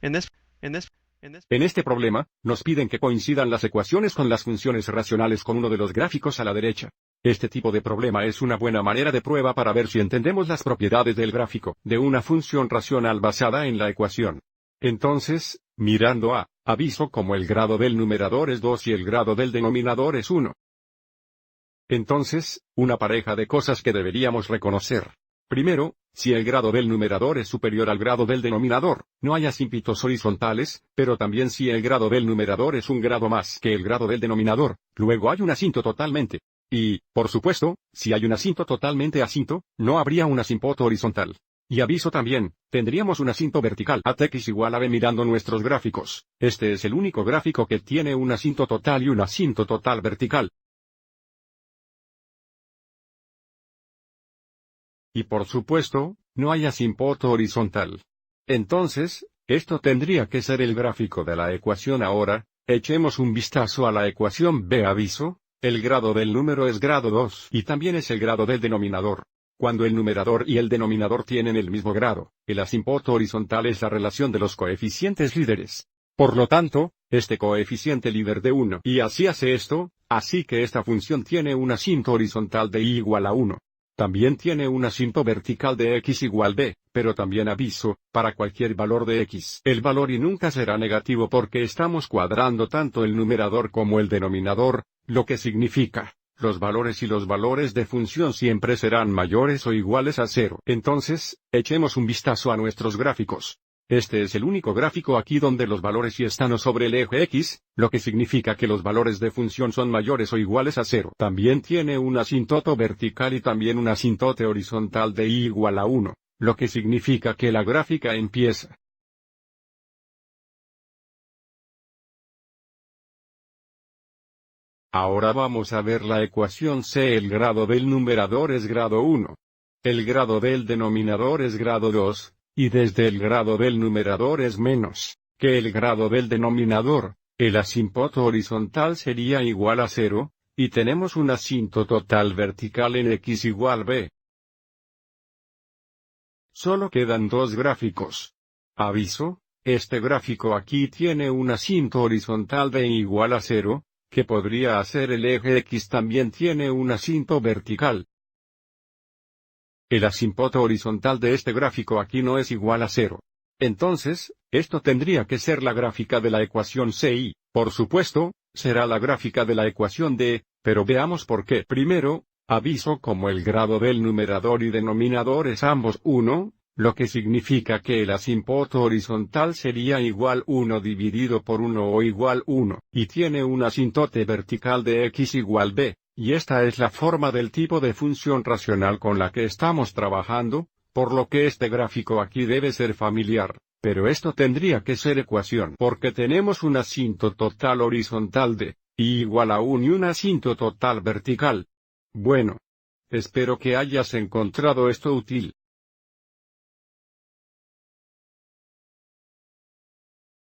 In this, in this, in this. En este problema, nos piden que coincidan las ecuaciones con las funciones racionales con uno de los gráficos a la derecha. Este tipo de problema es una buena manera de prueba para ver si entendemos las propiedades del gráfico de una función racional basada en la ecuación. Entonces, mirando a, aviso como el grado del numerador es 2 y el grado del denominador es 1. Entonces, una pareja de cosas que deberíamos reconocer. Primero, si el grado del numerador es superior al grado del denominador, no hay asímpitos horizontales, pero también si el grado del numerador es un grado más que el grado del denominador, luego hay un asinto totalmente. Y, por supuesto, si hay un asinto totalmente asinto, no habría un asímpoto horizontal. Y aviso también, tendríamos un asinto vertical at x igual a b mirando nuestros gráficos. Este es el único gráfico que tiene un asinto total y un asinto total vertical. Y por supuesto, no hay asímpoto horizontal. Entonces, esto tendría que ser el gráfico de la ecuación ahora. Echemos un vistazo a la ecuación b. Aviso, el grado del número es grado 2 y también es el grado del denominador. Cuando el numerador y el denominador tienen el mismo grado, el asímpoto horizontal es la relación de los coeficientes líderes. Por lo tanto, este coeficiente líder de 1 y así hace esto, así que esta función tiene un asinto horizontal de y igual a 1. También tiene un asinto vertical de x igual b, pero también aviso, para cualquier valor de x. El valor y nunca será negativo porque estamos cuadrando tanto el numerador como el denominador, lo que significa, los valores y los valores de función siempre serán mayores o iguales a 0. Entonces, echemos un vistazo a nuestros gráficos. Este es el único gráfico aquí donde los valores y están sobre el eje x, lo que significa que los valores de función son mayores o iguales a 0. También tiene un asintoto vertical y también un asintote horizontal de y igual a 1, lo que significa que la gráfica empieza. Ahora vamos a ver la ecuación c. El grado del numerador es grado 1. El grado del denominador es grado 2. Y desde el grado del numerador es menos que el grado del denominador, el asímpoto horizontal sería igual a 0, y tenemos un asinto total vertical en x igual b. Solo quedan dos gráficos. Aviso, este gráfico aquí tiene un asinto horizontal de igual a 0, que podría hacer el eje x también tiene un asinto vertical. El asímpoto horizontal de este gráfico aquí no es igual a 0. Entonces, esto tendría que ser la gráfica de la ecuación c y, por supuesto, será la gráfica de la ecuación d, pero veamos por qué. Primero, aviso como el grado del numerador y denominador es ambos 1, lo que significa que el asímpoto horizontal sería igual 1 dividido por 1 o igual 1, y tiene un asíntote vertical de x igual b. Y esta es la forma del tipo de función racional con la que estamos trabajando, por lo que este gráfico aquí debe ser familiar, pero esto tendría que ser ecuación porque tenemos un asinto total horizontal de y igual a 1 y un asinto total vertical. Bueno. Espero que hayas encontrado esto útil.